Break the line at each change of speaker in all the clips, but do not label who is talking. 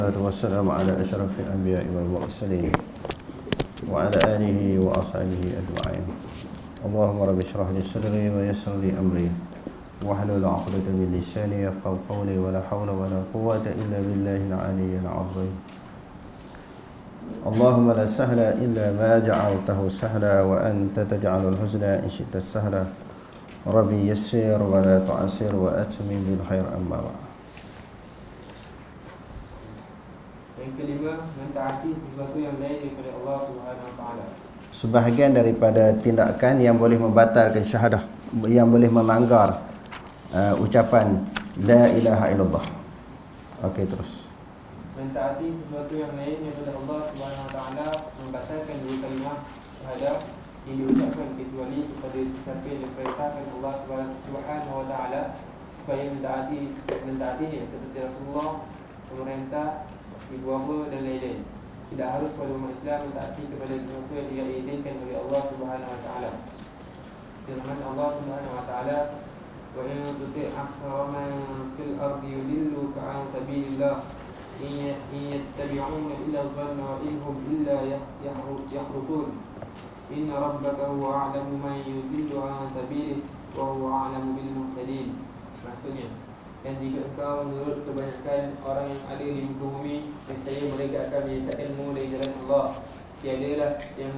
والسلام على أشرف الأنبياء والمرسلين وعلى آله وأصحابه أجمعين. اللهم رب اشرح لي صدري ويسر لي أمري واحلل عقدة من لساني يفقهوا قولي ولا حول ولا قوة إلا بالله العلي العظيم. اللهم لا سهل إلا ما جعلته سهلا وأنت تجعل الحزن إن شئت سهلا. ربي يسر ولا تعسر وأتمم بالخير أما بعد.
Yang kelima, mentaati sesuatu yang lain daripada Allah Subhanahu Wa Taala.
Sebahagian daripada tindakan yang boleh membatalkan syahadah, yang boleh melanggar ucapan la ilaha illallah. Okey, terus.
Mentaati sesuatu yang lain daripada Allah Subhanahu Wa Taala membatalkan dua kalimah syahadah yang diucapkan kecuali kepada siapa yang diperintahkan Allah Subhanahu Wa Taala supaya mentaatinya seperti Rasulullah, pemerintah, ibu bapa dan lain-lain. Tidak harus pada umat Islam mentaati kepada sesuatu yang tidak diizinkan oleh Allah Subhanahu Wa Taala. Firman Allah Subhanahu Wa Taala, "Wa in tuti' aktsara man fil ardi yudilluka 'an sabilillah in yattabi'una illa dhanna wa in hum illa yakhrufun. Inna rabbaka huwa a'lamu man yudillu 'an sabilihi wa huwa a'lamu bil muhtadin." Maksudnya, dan jika engkau menurut kebanyakan orang yang ada di muka bumi, nescaya mereka akan menyesatkanmu dari jalan Allah. Tiadalah yang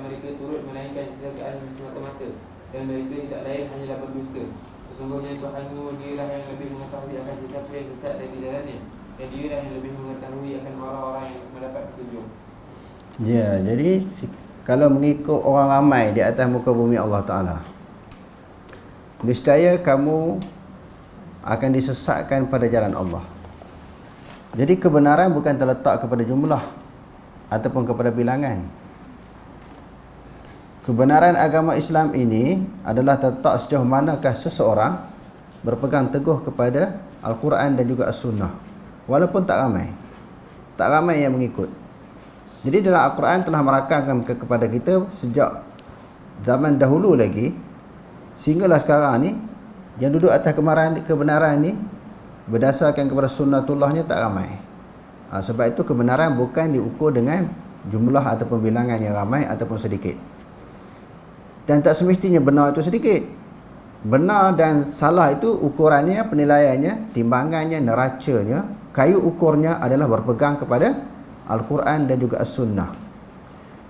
mereka turut melainkan kesalahan semata-mata, dan mereka tidak lain hanyalah berdusta. Sesungguhnya Tuhanmu, dialah yang lebih mengetahui akan siapa yang sesat dari jalannya, dan dialah yang lebih mengetahui akan orang-orang yang mendapat petunjuk.
Ya, jadi kalau mengikut orang ramai di atas muka bumi Allah Ta'ala, niscaya kamu akan disesatkan pada jalan Allah. Jadi kebenaran bukan terletak kepada jumlah ataupun kepada bilangan. Kebenaran agama Islam ini adalah terletak sejauh manakah seseorang berpegang teguh kepada Al-Quran dan juga As-Sunnah, walaupun tak ramai yang mengikut. Jadi dalam Al-Quran telah merakamkan kepada kita sejak zaman dahulu lagi sehinggalah sekarang ni, yang duduk atas kebenaran ni berdasarkan kepada sunnatullahnya tak ramai. Sebab itu kebenaran bukan diukur dengan jumlah ataupun bilangan yang ramai ataupun sedikit. Dan tak semestinya benar itu sedikit. Benar dan salah itu ukurannya, penilaiannya, timbangannya, neracanya, kayu ukurnya adalah berpegang kepada Al-Quran dan juga As-Sunnah.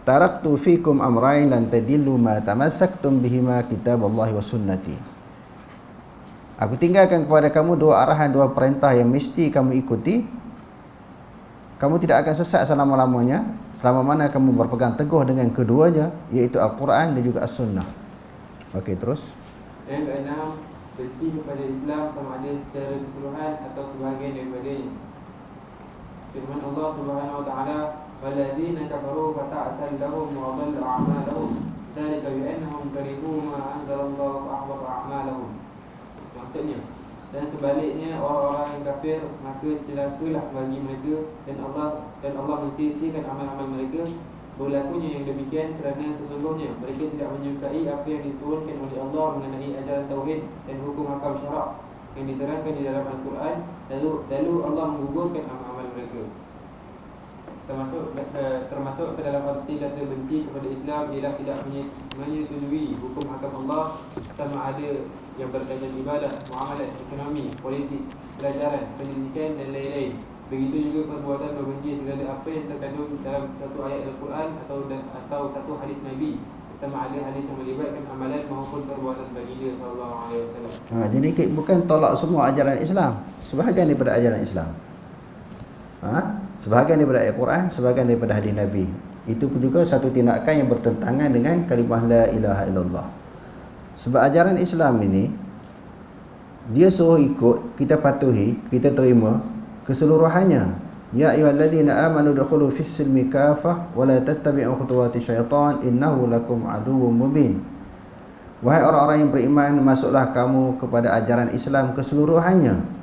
Taraktu fikum amrain lan tadillu ma tamassaktum bihima kitaballahi wa sunnati. Aku tinggalkan kepada kamu dua arahan, dua perintah yang mesti kamu ikuti. Kamu tidak akan sesat selama-lamanya selama mana kamu berpegang teguh dengan keduanya, iaitu Al-Quran dan juga As-Sunnah. Okey, terus.
Yang keenam, benci kepada Islam sama ada secara keseluruhan atau sebahagian daripadanya. Firman Allah Subhanahu Wa Taala, وَالَّذِينَ كَفَرُوا فَتَعْسَلْ لَهُمْ وَضَلَّ أَعْمَالَهُم ذَلِكَ بِأَنَّهُمْ كَرِهُوا مَا أَنزَلَ اللَّهُ فَأَحْبَطَ أَعْمَالَهُم. Maksudnya, dan sebaliknya orang-orang yang kafir, maka celakalah bagi mereka dan Allah mensisihkan amal-amal mereka. Berlakunya yang demikian kerana sesungguhnya mereka tidak menyukai apa yang diturunkan oleh Allah mengenai ajaran tauhid dan hukum hakam syarak yang diterangkan di dalam Al-Quran, lalu Allah menggugurkan amal-amal mereka. Termasuk ke dalam arti kata benci kepada Islam ialah tidak menyetujui hukum hakam Allah, sama ada yang berkaitan ibadah, muamalat, ekonomi, politik, pelajaran, pendidikan dan lain-lain. Begitu juga perbuatan membenci segala apa yang terkandung dalam satu ayat Al-Quran atau satu hadis Nabi, sama ada hadis yang melibatkan amalan maupun perbuatan baginda sallallahu alaihi wasallam.
Jadi bukan tolak semua ajaran Islam, sebahagian daripada ajaran Islam. Sebahagian daripada Al-Quran, sebahagian daripada hadis Nabi. Itu pun juga satu tindakan yang bertentangan dengan kalimah la ilaha illallah. Sebab ajaran Islam ini, dia suruh ikut, kita patuhi, kita terima keseluruhannya. Ya ayyuhalladzina amanu dukhulu fis silmi kafah wa la tattabi'u khutuwati syaitan innahu lakum aduwwum mubin. Wahai orang-orang yang beriman, masuklah kamu kepada ajaran Islam keseluruhannya.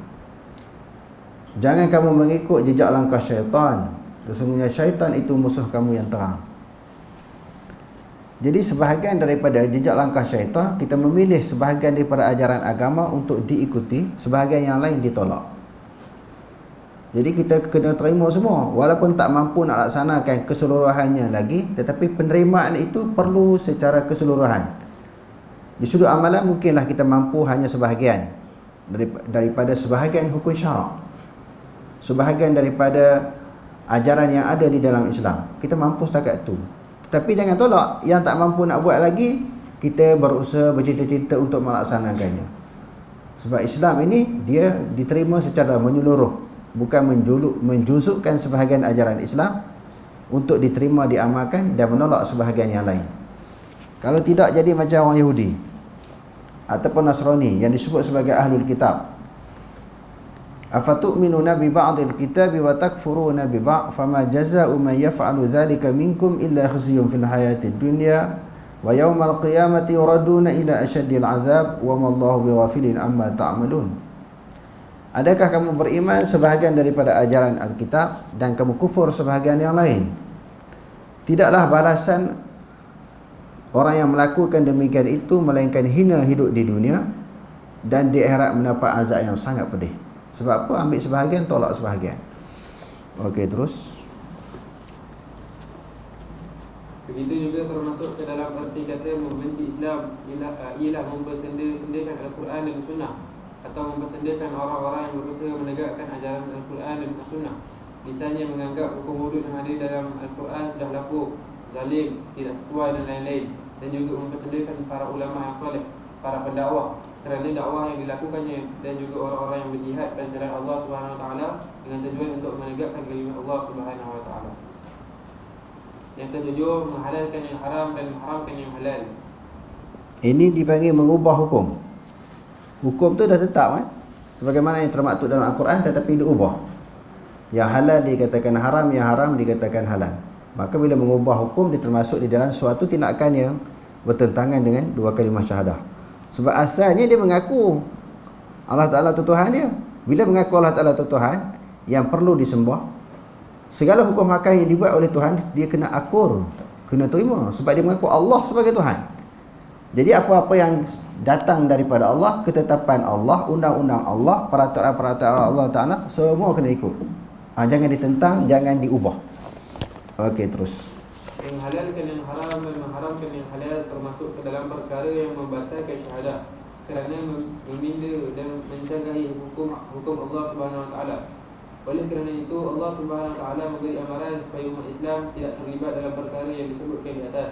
Jangan kamu mengikut jejak langkah syaitan. Sesungguhnya syaitan itu musuh kamu yang terang. Jadi sebahagian daripada jejak langkah syaitan, kita memilih sebahagian daripada ajaran agama untuk diikuti, sebahagian yang lain ditolak. Jadi kita kena terima semua, walaupun tak mampu nak laksanakan keseluruhannya lagi, tetapi penerimaan itu perlu secara keseluruhan. Di sudut amalan mungkinlah kita mampu hanya sebahagian daripada sebahagian hukum syarak, sebahagian daripada ajaran yang ada di dalam Islam. Kita mampu setakat itu. Tetapi jangan tolak yang tak mampu nak buat lagi, kita berusaha bercita-cita untuk melaksanakannya. Sebab Islam ini dia diterima secara menyeluruh, bukan menjuzukkan sebahagian ajaran Islam untuk diterima, diamalkan dan menolak sebahagian yang lain. Kalau tidak, jadi macam orang Yahudi ataupun Nasrani yang disebut sebagai ahlul kitab. Afatu'minuna bi ba'dil kitabi wa takfuruna bi ba'd fama jazaa'u man yaf'alu dzalika minkum illa khizyun fil hayatid dunya wa yaumal qiyamati yuraduna ila asyaddil 'adzab wa ma Allahu bighafilin amma ta'malun. Adakah kamu beriman sebahagian daripada ajaran Alkitab dan kamu kufur sebahagian yang lain? Tidaklah balasan orang yang melakukan demikian itu melainkan hina hidup di dunia dan di akhirat mendapat azab yang sangat pedih. Sebab apa? Ambil sebahagian, tolak sebahagian. Okey, terus.
Begitu juga termasuk ke dalam arti kata membenci Islam ialah mempersendakan Al-Quran dan Sunnah, atau mempersendakan orang-orang yang berusaha menegakkan ajaran Al-Quran dan Sunnah. Misalnya menganggap hukum hudud yang ada dalam Al-Quran sudah lapuk, zalim, tidak sesuai dan lain-lain. Dan juga mempersendakan para ulama yang soleh, para pendakwah, kerana dakwah yang dilakukannya, dan juga orang-orang yang berjihad pada jalan Allah Subhanahu Wa Taala dengan tujuan untuk menegakkan kalimat Allah Subhanahu Wa Taala. Yang ketujuh, menghalalkan yang haram dan mengharamkan yang halal.
Ini dipanggil mengubah hukum. Hukum tu dah tetap kan? Sebagaimana yang termaktub dalam Al-Quran, tetapi diubah. Yang halal dikatakan haram, yang haram dikatakan halal. Maka bila mengubah hukum, dia termasuk di dalam suatu tindakan yang bertentangan dengan dua kalimah syahadah. Sebab asalnya dia mengaku Allah Ta'ala itu Tuhan dia. Bila mengaku Allah Ta'ala itu Tuhan yang perlu disembah, segala hukum hakam yang dibuat oleh Tuhan, dia kena akur, kena terima. Sebab dia mengaku Allah sebagai Tuhan. Jadi apa-apa yang datang daripada Allah, ketetapan Allah, undang-undang Allah, peraturan-peraturan Allah Ta'ala, semua kena ikut. Jangan ditentang, jangan diubah. Okey, terus.
Menghalalkan yang haram dan mengharamkan yang halal termasuk ke dalam perkara yang membatalkan syahadah, kerana meminda dan mencanggahi hukum Allah Subhanahu Wa Taala. Oleh kerana itu Allah Subhanahu Wa Taala memberi amaran supaya umat Islam tidak terlibat dalam perkara yang disebutkan di atas.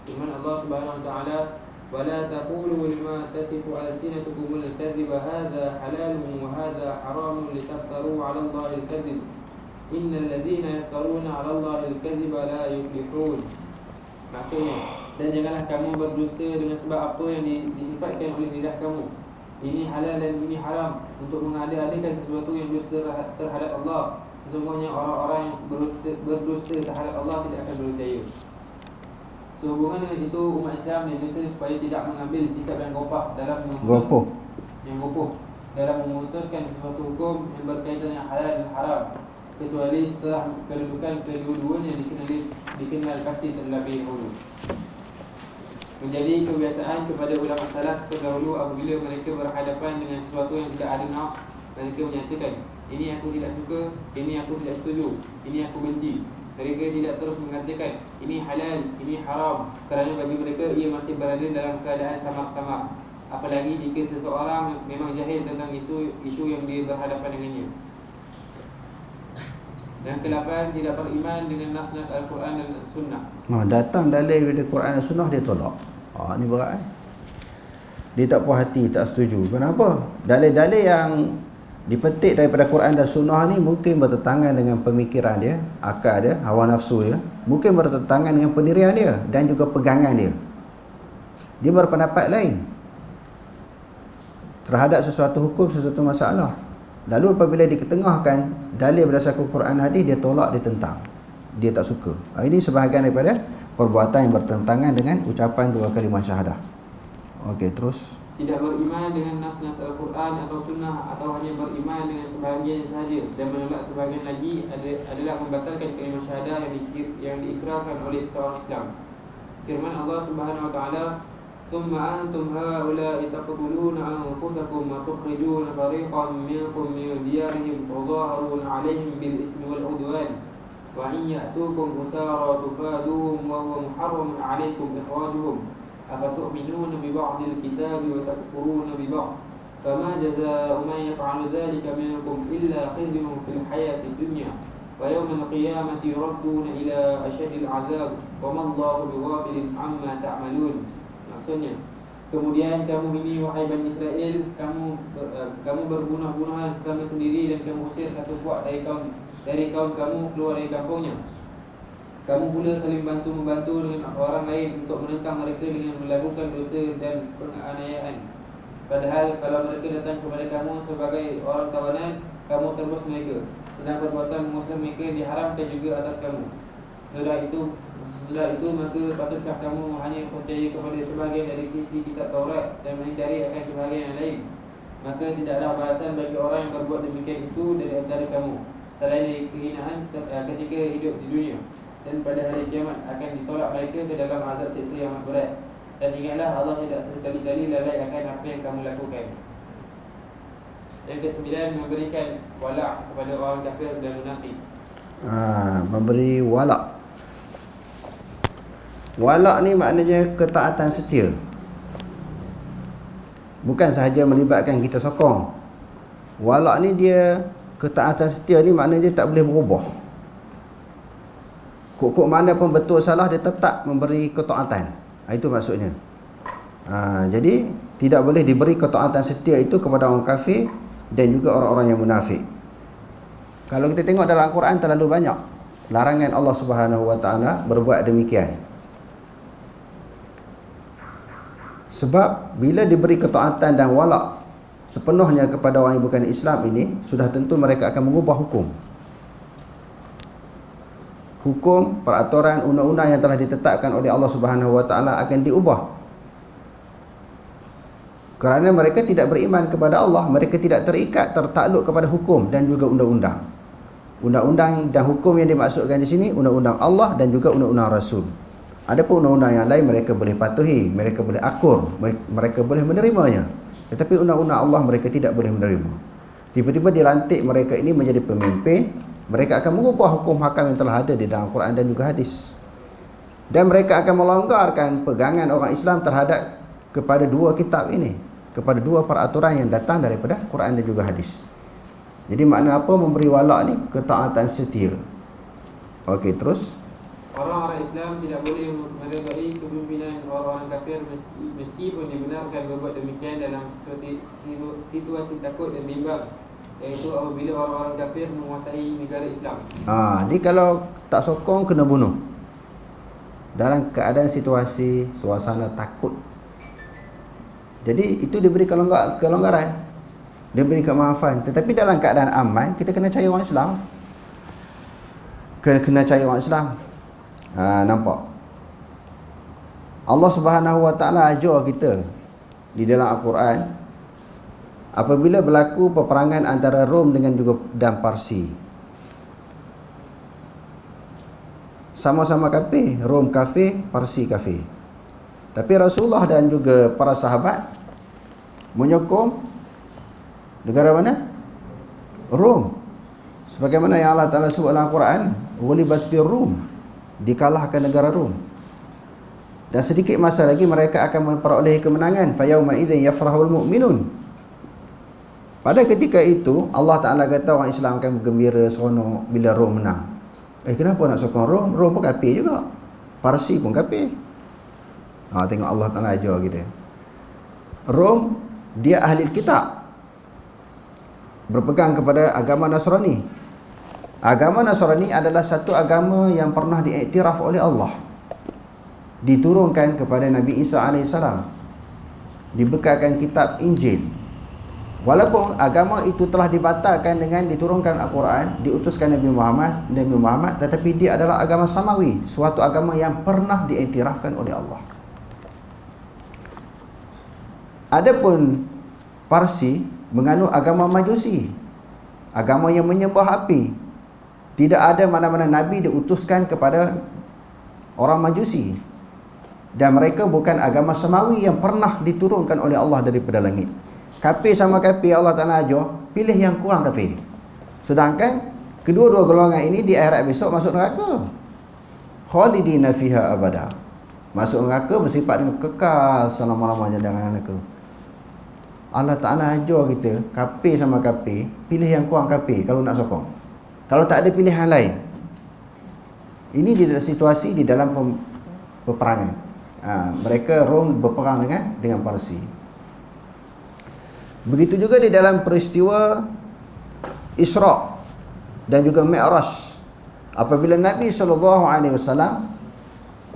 Firman Allah Subhanahu Wa Taala, ولا تقولوا لما تصف ألسنتكم الكذب هذا حلال وهذا حرام لتفتروا على الله الكذب إن الذين يفترون على الله الكذب لا يفلحون. Maksudnya, dan janganlah kamu berdusta dengan sebab apa yang disifatkan oleh lidah kamu. Ini halal dan ini haram, untuk mengada-adakan sesuatu yang dusta terhadap Allah. Sesungguhnya orang-orang yang berdusta terhadap Allah tidak akan berjaya. Sehubungan dengan itu, umat Islam didesak supaya tidak mengambil sikap yang gopoh dalam memutuskan sesuatu hukum yang berkaitan dengan halal dan haram, kecuali setelah kedudukan kedua-duanya dikenal pasti terlebih dahulu. Menjadi kebiasaan kepada ulama salaf terdahulu, apabila mereka berhadapan dengan sesuatu yang tidak ada nafs, mereka menyatakan, ini aku tidak suka, ini aku tidak setuju, ini aku benci. Mereka tidak terus mengatakan ini halal, ini haram, kerana bagi mereka ia masih berada dalam keadaan samar-samar. Apalagi jika seseorang memang jahil tentang isu yang dia berhadapan dengannya. Dan ke-8, tidak beriman dengan nas-nas Al-Quran dan Sunnah.
Datang dalil dari Quran dan Sunnah, dia tolak. Ni berat. Dia tak puas hati, tak setuju. Kenapa? Dalil-dalil yang dipetik daripada Quran dan Sunnah ni mungkin bertentangan dengan pemikiran dia, akal dia, hawa nafsu dia, mungkin bertentangan dengan pendirian dia dan juga pegangan dia. Dia berpendapat lain terhadap sesuatu hukum, sesuatu masalah. Lalu apabila diketengahkan dalil berdasarkan Quran hadis, dia tolak, dia tentang, dia tak suka. Ini sebahagian daripada perbuatan yang bertentangan dengan ucapan dua kalimah syahadah. Okey, terus.
Tidak beriman dengan nas-nas Al-Quran atau Sunnah, atau hanya beriman dengan sebahagian sahaja dan menolak sebahagian lagi adalah membatalkan kalimah syahadah yang diikrarkan oleh seorang Islam. Firman Allah Subhanahu Wa Taala, ثم أنتم هؤلاء تقتلون أنفسكم وتخرجون فريقا منكم من ديارهم تظاهرون عليهم بالإثم والعدوان وإن يأتوكم أسارى تفادوهم وهو محرم عليكم إخراجهم أفتؤمنون ببعض الكتاب وتكفرون ببعض فما جزاء من يفعل ذلك منكم إلا خزي في الحياة الدنيا ويوم القيامة يردون إلى أشد العذاب وما الله بغافل عما تعملون. Maksudnya, kemudian kamu ini wahai Bani Israel, kamu berbunuh-bunuhan sesama sendiri dan kamu usir satu puak dari kaum kamu keluar dari kampungnya. Kamu pula saling bantu-membantu dengan orang lain untuk menentang mereka dengan melakukan dosa dan penganiayaan. Padahal kalau mereka datang kepada kamu sebagai orang tawanan, kamu tebus mereka. Sedang perbuatan mengusir mereka diharamkan juga atas kamu. Setelah itu maka patutkah kamu hanya percaya kepada sebahagian dari sisi kitab Taurat dan mengingkari akan sebahagian yang lain? Maka tidaklah balasan bagi orang yang berbuat demikian itu dari antara kamu selain dari kehinaan ketika hidup di dunia. Dan pada hari kiamat akan ditolak mereka ke dalam azab siksa yang amat berat. Dan ingatlah Allah tidak sekali-kali lalai akan apa yang kamu lakukan. Yang kesembilan, memberikan wala' kepada orang kafir dan munafik.
Memberi wala'. Wala' ni maknanya ketaatan setia. Bukan sahaja melibatkan kita sokong. Wala' ni dia, ketaatan setia ni maknanya dia tak boleh berubah. Kok mana pun betul salah, dia tetap memberi ketaatan. Itu maksudnya. Jadi tidak boleh diberi ketaatan setia itu kepada orang kafir dan juga orang-orang yang munafik. Kalau kita tengok dalam Al-Quran terlalu banyak larangan Allah Subhanahu Wa Taala berbuat demikian. Sebab bila diberi ketaatan dan wala' sepenuhnya kepada orang yang bukan Islam ini, sudah tentu mereka akan mengubah hukum, peraturan, undang-undang yang telah ditetapkan oleh Allah Subhanahu Wa Taala akan diubah. Kerana mereka tidak beriman kepada Allah, mereka tidak terikat, tertakluk kepada hukum dan juga undang-undang. Undang-undang dan hukum yang dimaksudkan di sini undang-undang Allah dan juga undang-undang Rasul. Adapun undang-undang yang lain mereka boleh patuhi, mereka boleh akur, mereka boleh menerimanya. Tetapi undang-undang Allah mereka tidak boleh menerima. Tiba-tiba dilantik mereka ini menjadi pemimpin, mereka akan mengubah hukum hakam yang telah ada di dalam Quran dan juga hadis. Dan mereka akan melonggarkan pegangan orang Islam terhadap kepada dua kitab ini, kepada dua peraturan yang datang daripada Quran dan juga hadis. Jadi makna apa memberi wala' ni? Ketaatan setia. Okey, terus
orang-orang Islam tidak boleh meredai kepimpinan orang-orang kafir meskipun dibenarkan berbuat demikian dalam situasi takut dan bimbang, iaitu apabila orang-orang kafir menguasai negara Islam.
Ni kalau tak sokong kena bunuh. Dalam keadaan situasi suasana takut. Jadi itu diberi kelonggaran, diberi kemaafan. Tetapi dalam keadaan aman, kita kena cari orang Islam. Kena cari orang Islam. Nampak? Allah Subhanahu Wa Taala ajar kita di dalam Al-Quran, apabila berlaku peperangan antara Rom dan Parsi, sama-sama kafir, Rom kafir, Parsi kafir. Tapi Rasulullah dan juga para sahabat menyokong negara mana? Rom. Sebagaimana yang Allah Ta'ala sebut dalam Al-Quran, "Ghulibatir Rum", dikalahkan negara Rom. Dan sedikit masa lagi mereka akan memperoleh kemenangan. "Fayauma idzin yafrahul mu'minun". Pada ketika itu Allah Ta'ala kata orang Islam akan bergembira seronok bila Rom menang. Kenapa nak sokong Rom? Rom pun kafir juga, Parsi pun kafir. Tengok Allah Ta'ala ajar kita. Rom dia ahli kitab, berpegang kepada agama Nasrani. Agama Nasrani adalah satu agama yang pernah diiktiraf oleh Allah, diturunkan kepada Nabi Isa AS, dibekalkan kitab Injil. Walaupun agama itu telah dibatalkan dengan diturunkan Al-Quran, diutuskan Nabi Muhammad, tetapi dia adalah agama samawi, suatu agama yang pernah diiktirafkan oleh Allah. Adapun Parsi menganut agama Majusi, agama yang menyembah api. Tidak ada mana-mana Nabi diutuskan kepada orang Majusi. Dan mereka bukan agama semawi yang pernah diturunkan oleh Allah daripada langit. Kafir sama kafir Allah Ta'ala ajar, pilih yang kurang kafir. Sedangkan kedua-dua golongan ini di akhirat besok masuk neraka. Khalidina fiha abada. Masuk neraka bersifat dengan kekal selama-lamanya dalam neraka. Allah Ta'ala ajar kita, kafir sama kafir, pilih yang kurang kafir kalau nak sokong. Kalau tak ada pilihan lain. Ini di situasi di dalam peperangan. Mereka Rom berperang dengan Parsi. Begitu juga di dalam peristiwa Isra dan juga Mi'raj, apabila Nabi SAW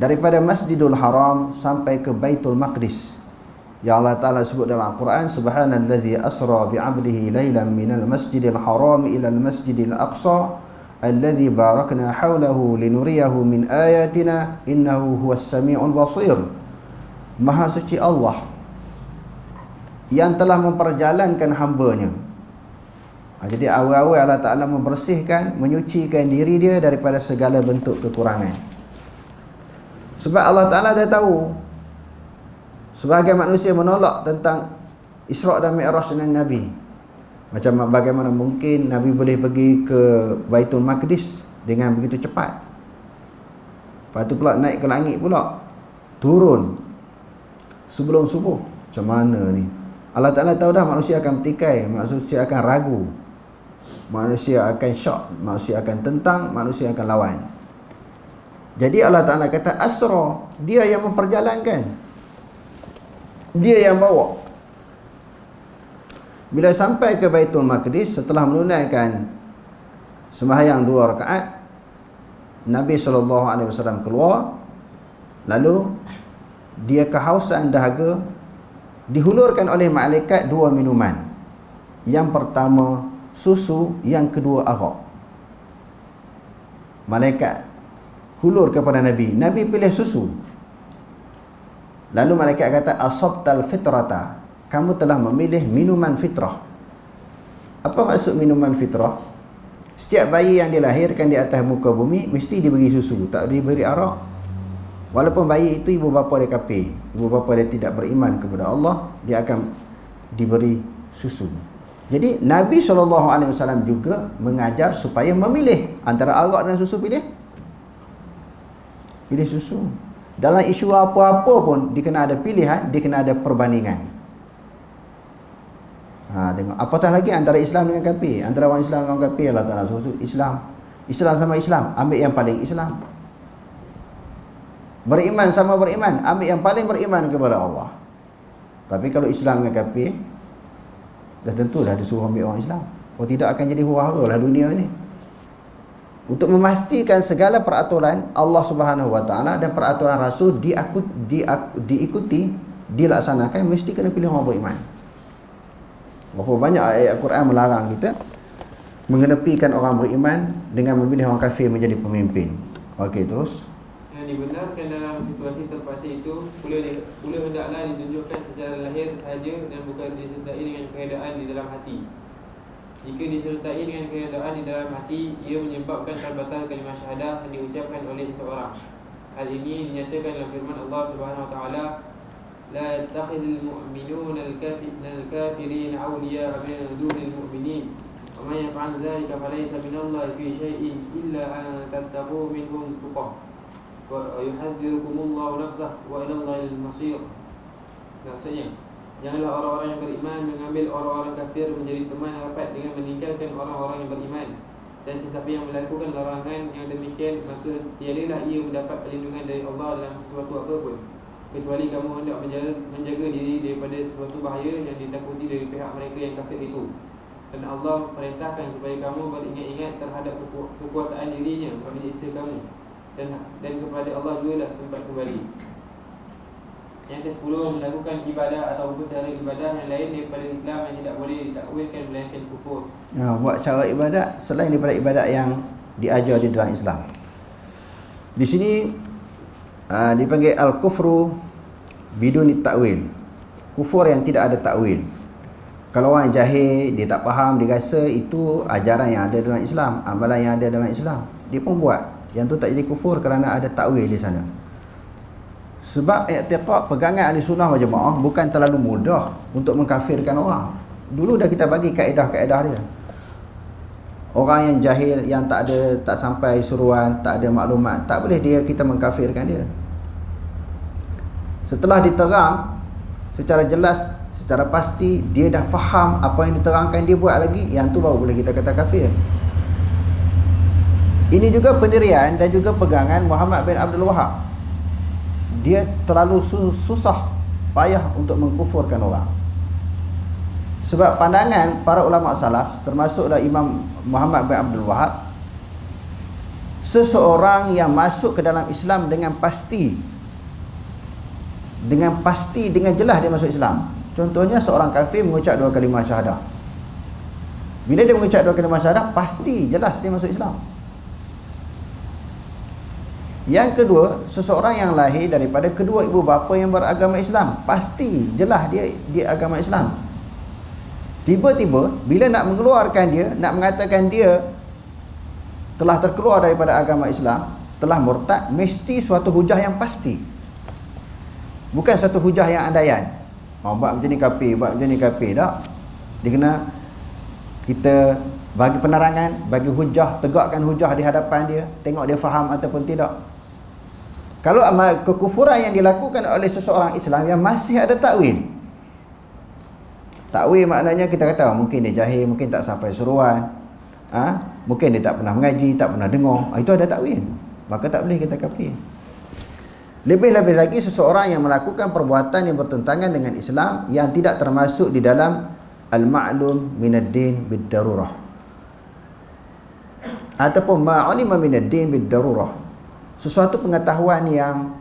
daripada Masjidul Haram sampai ke Baitul Maqdis, ya Allah Ta'ala sebut dalam Al-Quran, subhanallazi asra bi'abdihi laylan minal masjidil haram ilal masjidil aqsa alladzi barakna hawlahu linuriyahu min ayatina innahu huwas sami'ul basir. Maha suci Allah yang telah memperjalankan hamba-Nya. Jadi awal-awal Allah Ta'ala membersihkan, menyucikan diri dia daripada segala bentuk kekurangan. Sebab Allah Ta'ala dah tahu sebagai manusia menolak tentang Isra dan Mi'raj dengan Nabi. Macam bagaimana mungkin Nabi boleh pergi ke Baitul Maqdis dengan begitu cepat. Lepas tu pula naik ke langit pula, turun sebelum subuh. Macam mana ni? Allah Ta'ala tahu dah manusia akan bertikai, manusia akan ragu, manusia akan syok, manusia akan tentang, manusia akan lawan. Jadi Allah Ta'ala kata asra, dia yang memperjalankan, dia yang bawa. Bila sampai ke Baitul Maqdis, setelah menunaikan sembahyang 2 rakaat, Nabi SAW keluar. Lalu dia kehausan dahaga, dihulurkan oleh malaikat 2 minuman. Yang pertama susu, yang kedua arak. Malaikat hulur kepada Nabi, Nabi pilih susu. Lalu malaikat kata asabtal fitrata, kamu telah memilih minuman fitrah. Apa maksud minuman fitrah? Setiap bayi yang dilahirkan di atas muka bumi mesti diberi susu, tak diberi arak. Walaupun bayi itu ibu bapa dia kafir, ibu bapa dia tidak beriman kepada Allah, dia akan diberi susu. Jadi Nabi SAW juga mengajar supaya memilih antara arak dan susu, pilih susu. Dalam isu apa-apa pun dia kena ada pilihan, dia kena ada perbandingan. Tengok, apatah lagi antara Islam dengan kafir, antara orang Islam dengan orang kafir. Allah Ta'ala suruh Islam sama Islam, ambil yang paling Islam. Beriman sama beriman, ambil yang paling beriman kepada Allah. Tapi kalau Islam dengan kafir, dah tentulah disuruh ambil orang Islam. Kalau tidak akan jadi huru-hara lah dunia ni. Untuk memastikan segala peraturan Allah Subhanahu Wa Ta'ala dan peraturan Rasul diikuti, dilaksanakan, mesti kena pilih orang beriman. Berapa banyak ayat Al-Quran melarang kita mengenepikan orang beriman dengan memilih orang kafir menjadi pemimpin. Okey, terus.
Yang dibenarkan dalam situasi terpaksa itu pula hendaklah ditunjukkan secara lahir sahaja dan bukan disertai dengan keadaan di dalam hati. Jika disertai dengan keadaan di dalam hati, ia menyebabkan batal kalimah syahadah yang diucapkan oleh seseorang. Hal ini dinyatakan dalam firman Allah Subhanahu Wa Taala, لا يتخذ المؤمنون الكافرين أولياء من دون المؤمنين ومن يفعل ذلك فليس من الله في شيء إلا أن تتقوا منهم تقاه ويحذركم الله نفسه وإلى الله المصير. Maksudnya, janganlah orang-orang yang beriman mengambil orang-orang kafir menjadi teman rapat dengan meninggalkan orang-orang yang beriman. Dan sesiapa yang melakukan larangan yang demikian, maka tiadalah ia mendapat perlindungan dari Allah dalam sesuatu apapun, kecuali kamu hendak menjaga diri daripada sesuatu bahaya yang ditakuti dari pihak mereka yang kafir itu. Dan Allah perintahkan supaya kamu beringat-ingat terhadap kekuasaan dirinya untuk menyiksa kamu, dan kepada Allah jugalah tempat kembali. Yang ke-10, melakukan ibadah atau cara ibadah yang lain daripada Islam yang tidak boleh ditakwilkan melainkan kufur.
Buat cara ibadat selain daripada ibadat yang diajar di dalam Islam. Di sini dipanggil al-kufru biduni ta'wil, kufur yang tidak ada takwil. Kalau orang jahil, dia tak faham, dia rasa itu ajaran yang ada dalam Islam, amalan yang ada dalam Islam, dia pun buat. Yang tu tak jadi kufur kerana ada takwil di sana. Sebab i'tiqad pegangan ahli sunnah wal jamaah bukan terlalu mudah untuk mengkafirkan orang. Dulu dah kita bagi kaedah-kaedah dia. Orang yang jahil, yang tak sampai suruhan, tak ada maklumat, tak boleh kita mengkafirkan dia. Setelah diterang secara jelas, secara pasti, dia dah faham apa yang diterangkan, dia buat lagi, yang tu baru boleh kita kata kafir. Ini juga pendirian dan juga pegangan Muhammad bin Abdul Wahab. Dia terlalu susah payah untuk mengkufurkan orang. Sebab pandangan para ulama salaf, termasuklah Imam Muhammad bin Abdul Wahab, seseorang yang masuk ke dalam Islam dengan pasti, dengan jelas dia masuk Islam. Contohnya seorang kafir mengucap 2 kalimah syahadah. Bila dia mengucap 2 kalimah syahadah, pasti jelas dia masuk Islam. Yang kedua, seseorang yang lahir daripada kedua ibu bapa yang beragama Islam, pasti jelas dia agama Islam. Tiba-tiba bila nak mengeluarkan dia, nak mengatakan dia telah terkeluar daripada agama Islam, telah murtad, mesti suatu hujah yang pasti, bukan satu hujah yang andaian. Buat macam ni kafir, buat macam ni kafir. Tak, dia kena kita bagi penerangan, bagi hujah, tegakkan hujah di hadapan dia, tengok dia faham ataupun tidak. Kalau amal kekufuran yang dilakukan oleh seseorang Islam yang masih ada takwil. Takwil maknanya kita kata mungkin dia jahil, mungkin tak sampai suruhan, mungkin dia tak pernah mengaji, tak pernah dengar, itu ada takwil, maka tak boleh kita kafir. Lebih-lebih lagi seseorang yang melakukan perbuatan yang bertentangan dengan Islam, yang tidak termasuk di dalam al-ma'lum minad din bid-darurah, ataupun ma'ulima minad din bid-darurah, sesuatu pengetahuan yang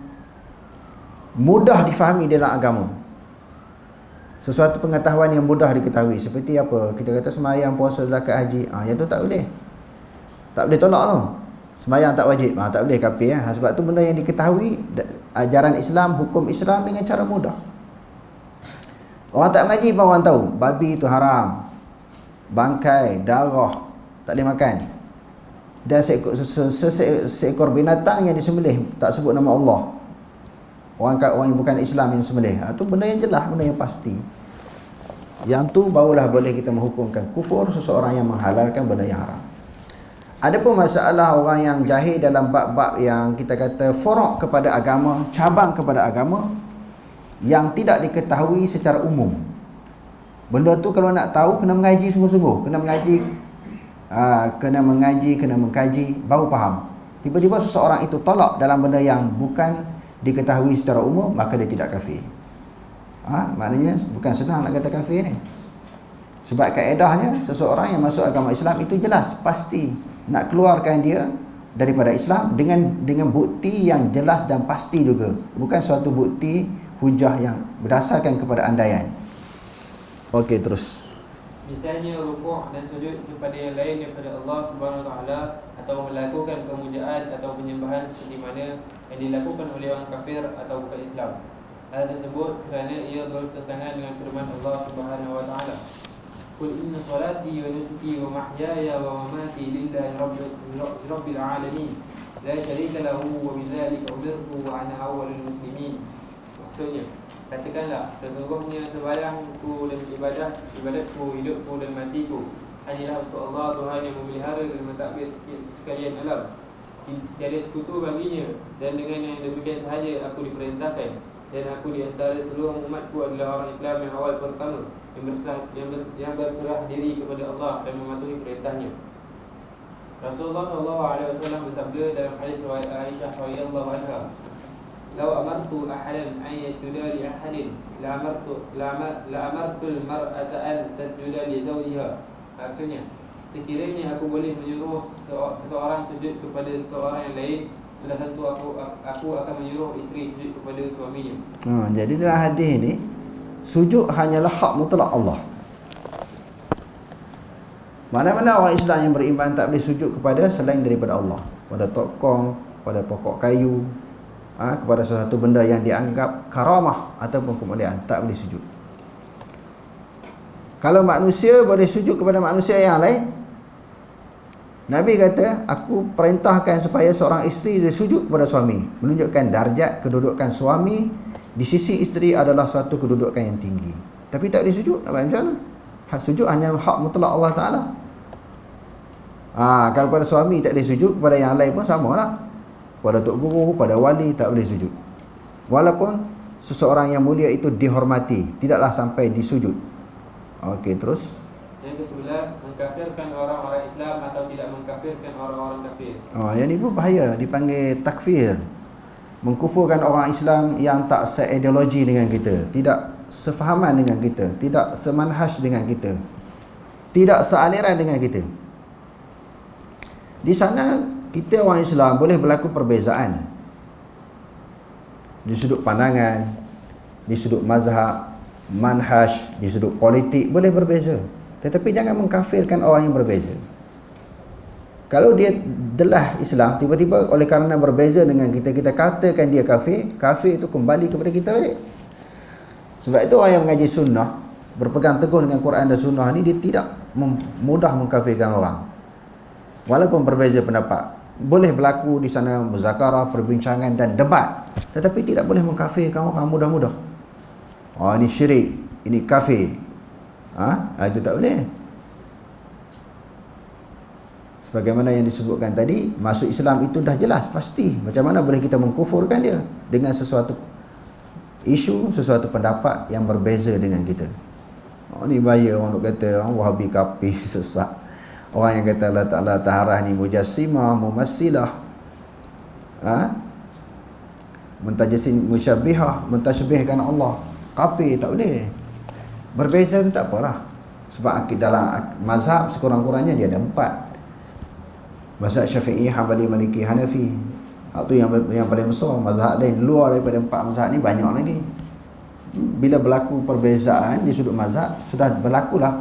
mudah difahami dalam agama, sesuatu pengetahuan yang mudah diketahui. Seperti apa? Kita kata sembahyang, puasa, zakat, haji, yang tu tak boleh tolak tu. Sembahyang tak wajib, tak boleh kafir. Sebab tu benda yang diketahui, ajaran Islam, hukum Islam dengan cara mudah. Orang tak mengaji pun orang tahu babi itu haram, bangkai, darah tak boleh makan, dan seekor binatang yang disembelih tak sebut nama Allah, orang yang bukan Islam yang sembelih, itu benda yang jelas, benda yang pasti. Yang tu barulah boleh kita menghukumkan kufur seseorang yang menghalalkan benda yang haram. Adapun masalah orang yang jahil dalam bab-bab yang kita kata furuk kepada agama, cabang kepada agama, yang tidak diketahui secara umum, benda tu kalau nak tahu kena mengaji sungguh-sungguh, kena mengkaji baru faham. Tiba-tiba seseorang itu tolak dalam benda yang bukan diketahui secara umum, maka dia tidak kafir. Maknanya bukan senang nak kata kafir ni. Sebab kaedahnya seseorang yang masuk agama Islam itu jelas, pasti nak keluarkan dia daripada Islam dengan bukti yang jelas dan pasti juga, bukan suatu bukti hujah yang berdasarkan kepada andaian. Okey, terus.
Misalnya rukuk dan sujud kepada yang lain daripada Allah Subhanahu Wa Taala, atau melakukan pemujaan atau penyembahan seperti mana yang dilakukan oleh orang kafir atau bukan Islam. Hal tersebut kerana ia bertentangan dengan firman Allah Subhanahu Wa Taala, "Qul inna salati wa nusuki wa mahyaya wa mamati lillahi rabbil alamin, la syarika lahu wa bidzalika umirtu wa ana awwalul muslimin." Maksudnya, katakanlah, sesungguhnya sembahyangku dan ibadatku, hidupku dan matiku hanyalah untuk Allah, Tuhan yang memelihara dan mentadbir sekalian alam. Tiada sekutu baginya, dan dengan yang demikian sahaja aku diperintahkan, dan aku di antara seluruh umatku adalah orang Islam yang awal pertama, yang berserah diri kepada Allah dan mematuhi perintahnya. Rasulullah SAW bersabda dalam hadis riwayat Aisyah radhiyallahu anha, "Lau amartu ahadan an yasjuda li ahadin la amartu al-mar'ata an tasjuda li zawjiha." Maksudnya, sekiranya aku boleh menyuruh seseorang sujud kepada seseorang yang lain, sudah tentu aku akan menyuruh isteri sujud kepada suaminya.
Jadi dalam hadis ni, sujud hanyalah hak mutlak Allah. Mana-mana orang Islam yang beriman tak boleh sujud kepada selain daripada Allah, pada tokong, pada pokok kayu, kepada sesuatu benda yang dianggap karamah ataupun kemuliaan, tak boleh sujud. Kalau manusia boleh sujud kepada manusia yang lain, Nabi kata, aku perintahkan supaya seorang isteri dia sujud kepada suami, menunjukkan darjat kedudukan suami di sisi isteri adalah satu kedudukan yang tinggi. Tapi tak boleh sujud, nak buat macam mana? Sujud hanya hak mutlak Allah Ta'ala. Kalau pada suami tak boleh sujud, kepada yang lain pun sama lah. Pada tok guru, pada wali tak boleh sujud. Walaupun seseorang yang mulia itu dihormati, tidaklah sampai disujud. Okey, terus.
Yang ke-11, mengkafirkan orang-orang Islam atau tidak mengkafirkan orang-orang kafir.
Yang ni pun bahaya, dipanggil takfir. Mengkufurkan orang Islam yang tak seideologi dengan kita, tidak sefahaman dengan kita, tidak semanhaj dengan kita, tidak sealiran dengan kita. Di sana kita orang Islam boleh berlaku perbezaan di sudut pandangan, di sudut mazhab, manhaj, di sudut politik boleh berbeza. Tetapi jangan mengkafirkan orang yang berbeza. Kalau dia adalah Islam, tiba-tiba oleh kerana berbeza dengan kita, kita katakan dia kafir, kafir itu kembali kepada kita balik. Sebab itu orang yang mengaji sunnah, berpegang teguh dengan Quran dan sunnah ni, dia tidak mudah mengkafirkan orang. Walaupun berbeza pendapat, boleh berlaku di sana muzakarah, perbincangan dan debat, tetapi tidak boleh mengkafirkan orang mudah-mudah. Ini syirik, ini kafir. Itu tak boleh. Sebagaimana yang disebutkan tadi, masuk Islam itu dah jelas, pasti. Macam mana boleh kita mengkufurkan dia dengan sesuatu isu, sesuatu pendapat yang berbeza dengan kita. Ni bahaya orang nak kata orang Wahabi kafir, sesat. Orang yang kata Allah Ta'ala taharah ni mujassimah, mumassilah, mentasybihkan Allah, kafir, tak boleh. Berbeza tu tak apalah. Sebab dalam mazhab sekurang-kurangnya dia ada 4. Mazhab Syafi'i, Hanbali, Maliki, Hanafi. Itu yang paling besar. Mazhab lain luar daripada 4 mazhab ni banyak lagi. Bila berlaku perbezaan di sudut mazhab, sudah berlakulah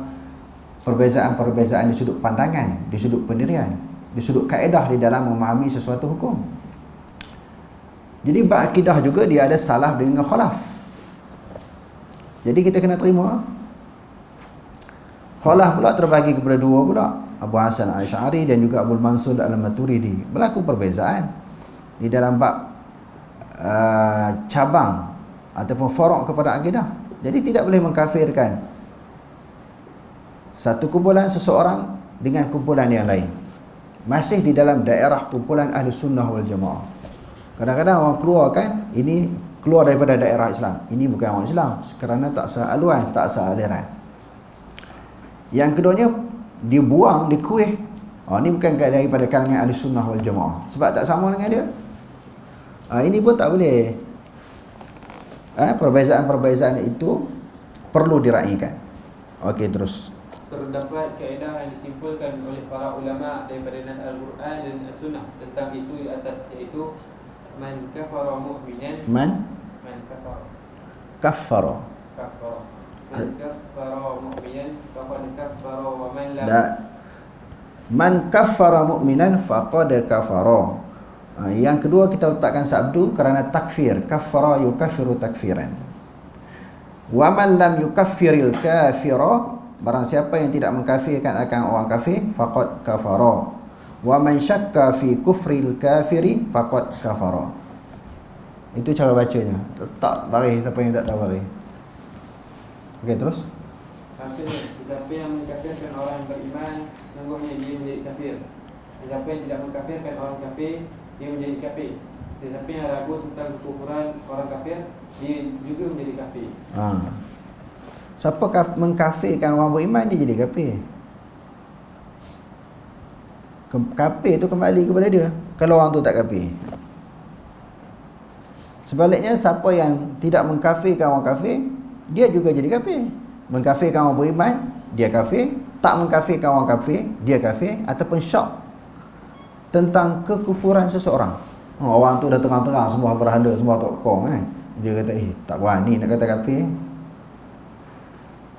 perbezaan-perbezaan di sudut pandangan, di sudut pendirian, di sudut kaedah di dalam memahami sesuatu hukum. Jadi bab akidah juga dia ada salah dengan khalaf. Jadi kita kena terima. Khalaf pula terbagi kepada 2 pula. Abu Hasan Al-Asy'ari dan juga Abu Mansur Al-Maturidi. Berlaku perbezaan di dalam bab cabang ataupun furuk kepada akidah. Jadi tidak boleh mengkafirkan satu kumpulan seseorang dengan kumpulan yang lain. Masih di dalam daerah kumpulan Ahli Sunnah wal Jamaah. Kadang-kadang orang keluarkan ini keluar daripada daerah Islam. Ini bukan orang Islam kerana tak sehaluan, tak sealiran. Yang keduanya, dia buang, dia kuih. Ini bukan daripada kalangan Ahli Sunnah wal Jamaah. Sebab tak sama dengan dia. Ini pun tak boleh. Perbezaan-perbezaan itu perlu diraihkan. Okey, terus.
Terdapat kaedah yang disimpulkan oleh para ulama daripada nas Al-Quran dan As-Sunnah tentang isu di atas, iaitu man kafara mu'minan, man kafara man kafara mu'minan faqad kafara wa man lam
man kafara mu'minan faqad kafara. Yang kedua kita letakkan sabdu kerana takfir, kafara yukaffiru takfiran. Wa man lam yukaffiril kafira, barang siapa yang tidak mengkafirkan akan orang kafir, faqad kafara. Wa man syakka fi kufril kafiri faqad kafara. Itu cara bacanya. Tak baris, siapa yang tak tahu baris. Okey, terus.
Maksudnya, siapa yang mengkafirkan orang yang beriman, sungguhnya dia menjadi kafir. Siapa yang tidak mengkafirkan orang kafir, dia menjadi kafir. Siapa yang ragu tentang kekufuran orang kafir, dia juga menjadi kafir.
Siapa mengkafirkan orang beriman, dia jadi kafir. Kafir tu kembali kepada dia kalau orang tu tak kafir. Sebaliknya, siapa yang tidak mengkafirkan orang kafir, dia juga jadi kafir. Mengkafirkan orang beriman, dia kafir. Tak mengkafirkan orang kafir, dia kafir. Ataupun syak tentang kekufuran seseorang. Orang tu dah terang-terang semua berhala, semua tokong kan. Dia kata, tak wani nak kata kafir,